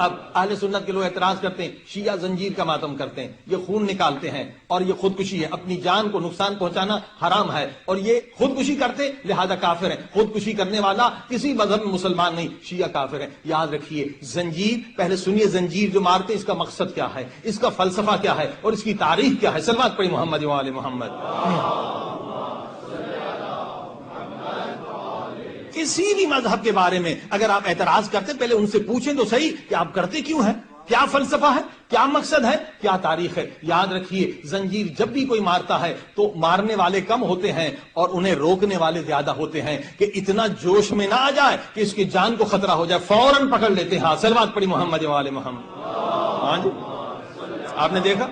اب اہل سنت کے لوگ اعتراض کرتے ہیں شیعہ زنجیر کا ماتم کرتے ہیں، یہ خون نکالتے ہیں اور یہ خودکشی ہے، اپنی جان کو نقصان پہنچانا حرام ہے اور یہ خودکشی کرتے لہذا کافر ہیں، خودکشی کرنے والا کسی مذہب میں مسلمان نہیں، شیعہ کافر ہیں۔ یاد رکھیے زنجیر، پہلے سنیے زنجیر جو مارتے اس کا مقصد کیا ہے، اس کا فلسفہ کیا ہے اور اس کی تاریخ کیا ہے۔ صلوات پڑھی محمد و آل محمد۔ کسی بھی مذہب کے بارے میں اگر آپ اعتراض کرتے پہلے ان سے پوچھیں تو صحیح کہ آپ کرتے کیوں ہیں، کیا فلسفہ ہے، کیا مقصد ہے، کیا تاریخ ہے۔ یاد رکھیے زنجیر جب بھی کوئی مارتا ہے تو مارنے والے کم ہوتے ہیں اور انہیں روکنے والے زیادہ ہوتے ہیں کہ اتنا جوش میں نہ آ جائے کہ اس کی جان کو خطرہ ہو جائے، فوراً پکڑ لیتے ہیں۔ صلوات پڑھی محمد و آل محمد۔ ہاں جی، آپ نے دیکھا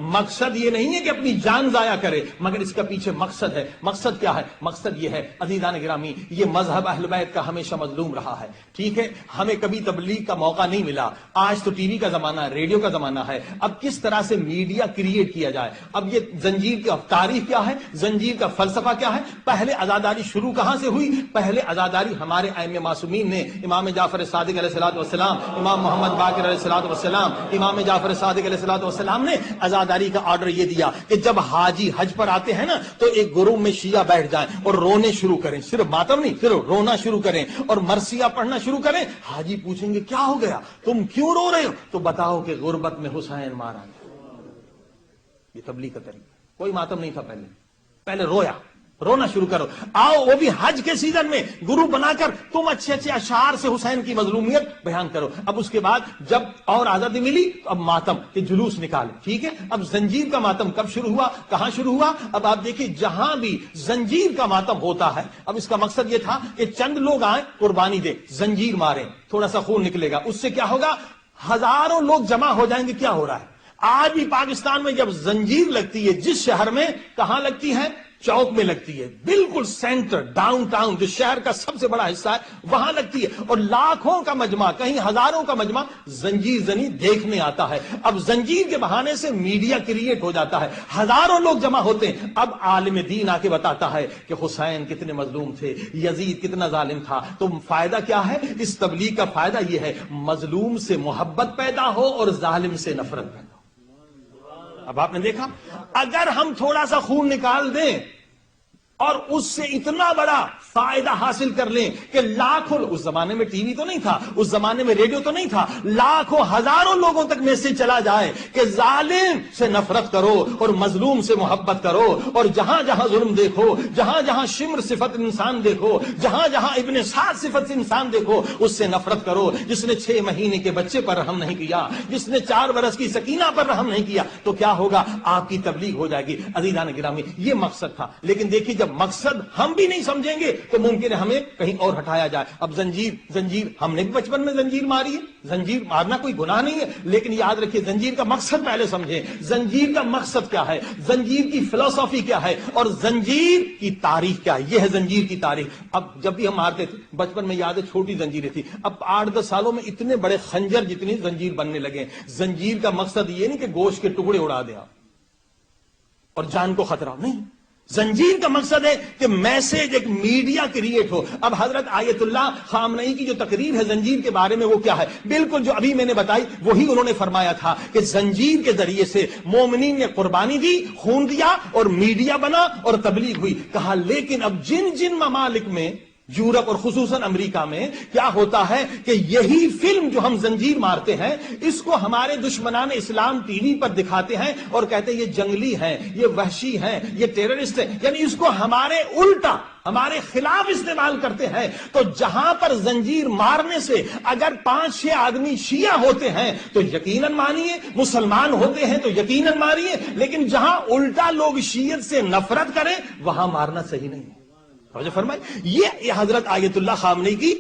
مقصد یہ نہیں ہے کہ اپنی جان ضائع کرے، مگر اس کا پیچھے مقصد ہے۔ مقصد کیا ہے؟ مقصد یہ ہے عزیزان گرامی، یہ مذہب اہل بیت کا ہمیشہ مظلوم رہا ہے، ٹھیک ہے، ہمیں کبھی تبلیغ کا موقع نہیں ملا۔ آج تو ٹی وی کا زمانہ ہے، ریڈیو کا زمانہ ہے، اب کس طرح سے میڈیا کریٹ کیا جائے۔ اب یہ زنجیر کی تاریخ کیا ہے، زنجیر کا فلسفہ کیا ہے۔ پہلے عزاداری شروع کہاں سے ہوئی؟ پہلے عزاداری ہمارے ائمہ معصومین نے، امام جعفر صادق علیہ الصلوۃ والسلام، امام محمد باقر علیہ الصلوۃ والسلام، امام جعفر صادق علیہ الصلوۃ والسلام نے عزاداری کا آرڈر یہ دیا کہ جب حاجی حج پر آتے ہیں نا تو ایک گروپ میں شیعہ بیٹھ جائیں اور رونے شروع کریں، صرف ماتم نہیں، صرف رونا شروع کریں اور مرثیہ پڑھنا شروع کریں۔ حاجی پوچھیں گے کیا ہو گیا، تم کیوں رو رہے ہو؟ تو بتاؤ کہ غربت میں حسین مارا گیا۔ یہ تبلیغ کا طریقہ، کوئی ماتم نہیں تھا، پہلے رونا شروع کرو۔ آؤ وہ بھی حج کے سیزن میں گروپ بنا کر تم اچھے اچھے اشعار سے حسین کی مظلومیت بیان کرو۔ اب اس کے بعد جب اور آزادی ملی تو اب ماتم کے جلوس نکالے، ٹھیک ہے۔ اب زنجیر کا ماتم کب شروع ہوا، کہاں شروع ہوا؟ اب آپ دیکھیں جہاں بھی زنجیر کا ماتم ہوتا ہے، اب اس کا مقصد یہ تھا کہ چند لوگ آئیں قربانی دے، زنجیر ماریں، تھوڑا سا خون نکلے گا، اس سے کیا ہوگا؟ ہزاروں لوگ جمع ہو جائیں گے۔ کیا ہو رہا ہے آج بھی پاکستان میں؟ جب زنجیر لگتی ہے جس شہر میں، کہاں لگتی ہے؟ چوک میں لگتی ہے، بالکل سینٹر ڈاؤن ٹاؤن جو شہر کا سب سے بڑا حصہ ہے وہاں لگتی ہے، اور لاکھوں کا مجمع، کہیں ہزاروں کا مجمع زنجیر زنی دیکھنے آتا ہے۔ اب زنجیر کے بہانے سے میڈیا کریٹ ہو جاتا ہے، ہزاروں لوگ جمع ہوتے ہیں۔ اب عالم دین آ کے بتاتا ہے کہ حسین کتنے مظلوم تھے، یزید کتنا ظالم تھا۔ تو فائدہ کیا ہے اس تبلیغ کا؟ فائدہ یہ ہے مظلوم سے محبت پیدا ہو اور ظالم سے نفرت پیدا ہو۔ اب آپ نے دیکھا اگر ہم تھوڑا سا خون نکال دیں اور اس سے اتنا بڑا فائدہ حاصل کر لیں کہ لاکھوں، اس زمانے میں ٹی وی تو نہیں تھا، اس زمانے میں ریڈیو تو نہیں تھا، لاکھوں ہزاروں لوگوں تک میسج چلا جائے کہ ظالم سے نفرت کرو اور مظلوم سے محبت کرو، اور جہاں جہاں ظلم دیکھو، جہاں جہاں شمر صفت انسان دیکھو، جہاں جہاں ابن سعد صفت انسان دیکھو، اس سے نفرت کرو۔ جس نے 6 مہینے کے بچے پر رحم نہیں کیا، جس نے 4 برس کی سکینہ پر رحم نہیں کیا، تو کیا ہوگا؟ آپ کی تبلیغ ہو جائے گی۔ عزیزان گرامی یہ مقصد تھا، لیکن دیکھیے جب مقصد ہم بھی نہیں سمجھیں گے تو ممکن ہے ہمیں کہیں اور ہٹایا جائے۔ اب زنجیر ہم نے بھی بچپن میں زنجیر ماری ہے، زنجیر مارنا کوئی گناہ نہیں ہے، لیکن یاد رکھیے زنجیر کا مقصد پہلے سمجھیں۔ زنجیر کا مقصد کیا ہے، زنجیر کی فلسفی کیا ہے، اور زنجیر کی تاریخ کیا ہے۔ یہ ہے زنجیر کی تاریخ۔ اب جب بھی ہم مارتے تھے بچپن میں یاد ہے چھوٹی زنجیریں تھی، اب 8-10 سالوں میں اتنے بڑے خنجر جتنی زنجیر بننے لگے۔ زنجیر کا مقصد یہ نہیں کہ گوشت کے ٹکڑے اڑا دیا اور جان کو خطرہ، نہیں، زنجیر کا مقصد ہے کہ میسج، ایک میڈیا کریٹ ہو۔ اب حضرت آیت اللہ خامنئی کی جو تقریر ہے زنجیر کے بارے میں وہ کیا ہے؟ بالکل جو ابھی میں نے بتائی وہی انہوں نے فرمایا تھا کہ زنجیر کے ذریعے سے مومنین نے قربانی دی، خون دیا اور میڈیا بنا اور تبلیغ ہوئی۔ کہا لیکن اب جن جن ممالک میں، یورپ اور خصوصاً امریکہ میں کیا ہوتا ہے کہ یہی فلم جو ہم زنجیر مارتے ہیں اس کو ہمارے دشمنان اسلام ٹی وی پر دکھاتے ہیں اور کہتے ہیں یہ جنگلی ہیں، یہ وحشی ہیں، یہ ٹیررسٹ ہیں، یعنی اس کو ہمارے الٹا، ہمارے خلاف استعمال کرتے ہیں۔ تو جہاں پر زنجیر مارنے سے اگر 5-6 آدمی شیعہ ہوتے ہیں تو یقیناً مانیے، مسلمان ہوتے ہیں تو یقیناً ماریے، لیکن جہاں الٹا لوگ شیعت سے نفرت کریں وہاں مارنا صحیح نہیں ہے۔ فرمائے یہ حضرت آیت اللہ خامنئی کی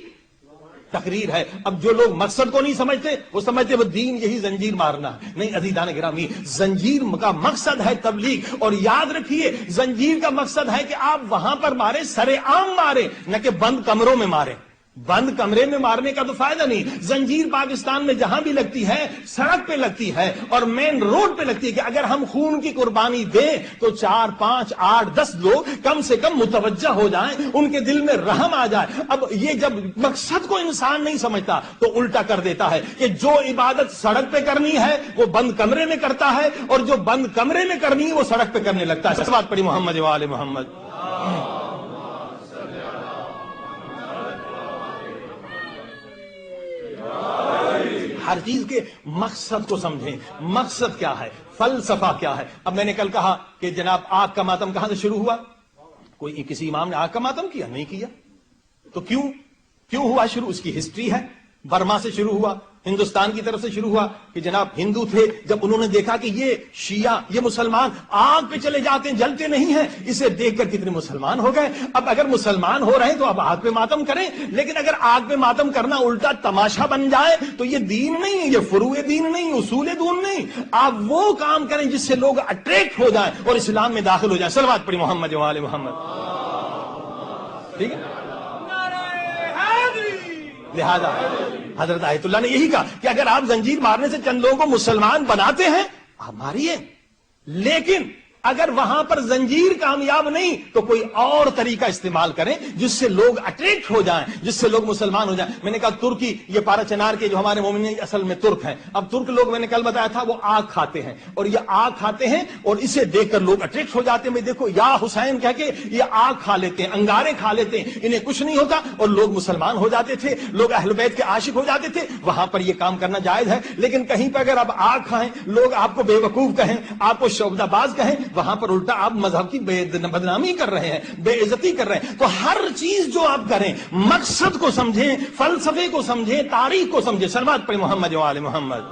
تقریر ہے۔ اب جو لوگ مقصد کو نہیں سمجھتے وہ سمجھتے وہ دین یہی زنجیر مارنا ہے، نہیں عزیزان گرامی، زنجیر کا مقصد ہے تبلیغ۔ اور یاد رکھیے زنجیر کا مقصد ہے کہ آپ وہاں پر مارے، سرے عام مارے، نہ کہ بند کمروں میں مارے۔ بند کمرے میں مارنے کا تو فائدہ نہیں. زنجیر پاکستان میں جہاں بھی لگتی ہے سڑک پہ لگتی ہے اور مین روڈ پہ لگتی ہے کہ اگر ہم خون کی قربانی دیں تو 4 5 8 10 لوگ کم سے کم متوجہ ہو جائیں, ان کے دل میں رحم آ جائے. اب یہ جب مقصد کو انسان نہیں سمجھتا تو الٹا کر دیتا ہے کہ جو عبادت سڑک پہ کرنی ہے وہ بند کمرے میں کرتا ہے, اور جو بند کمرے میں کرنی ہے وہ سڑک پہ کرنے لگتا ہے. بات پڑھی محمد و آل محمد. ہر چیز کے مقصد کو سمجھیں. مقصد کیا ہے, فلسفہ کیا ہے. اب میں نے کل کہا کہ جناب آگ کا ماتم کہاں سے شروع ہوا؟ کوئی کسی امام نے آگ کا ماتم کیا نہیں کیا. تو کیوں ہوا شروع؟ اس کی ہسٹری ہے. برما سے شروع ہوا, ہندوستان کی طرف سے شروع ہوا کہ جناب ہندو تھے, جب انہوں نے دیکھا کہ یہ شیعہ یہ مسلمان آگ پہ چلے جاتے ہیں جلتے نہیں ہیں, اسے دیکھ کر کتنے مسلمان ہو گئے. اب اگر مسلمان ہو رہے ہیں تو اب آگ پہ ماتم کریں, لیکن اگر آگ پہ ماتم کرنا الٹا تماشا بن جائے تو یہ دین نہیں, یہ فروع دین نہیں, اصول دین نہیں. آپ وہ کام کریں جس سے لوگ اٹریکٹ ہو جائیں اور اسلام میں داخل ہو جائیں. صلوات پڑھی محمد و آل محمد. ٹھیک ہے. لہذا حضرت آیت اللہ نے یہی کہا کہ اگر آپ زنجیر مارنے سے چند لوگوں کو مسلمان بناتے ہیں آپ ماریے, لیکن اگر وہاں پر زنجیر کامیاب نہیں تو کوئی اور طریقہ استعمال کریں جس سے لوگ اٹریکٹ ہو جائیں, جس سے لوگ مسلمان ہو جائیں. میں نے کہا ترکی, یہ پارا چنار کے جو ہمارے مومن اصل میں ترک ہیں. اب ترک لوگ میں نے کل بتایا تھا وہ آگ کھاتے ہیں, اور یہ آگ کھاتے ہیں اور اسے دیکھ کر لوگ اٹریکٹ ہو جاتے ہیں. میں دیکھو یا حسین کہہ کے یہ آگ کھا لیتے ہیں, انگارے کھا لیتے ہیں, انہیں کچھ نہیں ہوتا اور لوگ مسلمان ہو جاتے تھے, لوگ اہل بیت کے عاشق ہو جاتے تھے. وہاں پر یہ کام کرنا جائز ہے, لیکن کہیں پہ اگر آپ آگ کھائیں, لوگ آپ کو بے وقوف کہیں, آپ کو شعبدہ باز کہیں, وہاں پر الٹا آپ مذہب کی بدنامی کر رہے ہیں, بے عزتی کر رہے ہیں. تو ہر چیز جو آپ کریں مقصد کو سمجھیں, فلسفے کو سمجھیں, تاریخ کو سمجھیں. صلوات پڑھیں محمد و آل محمد.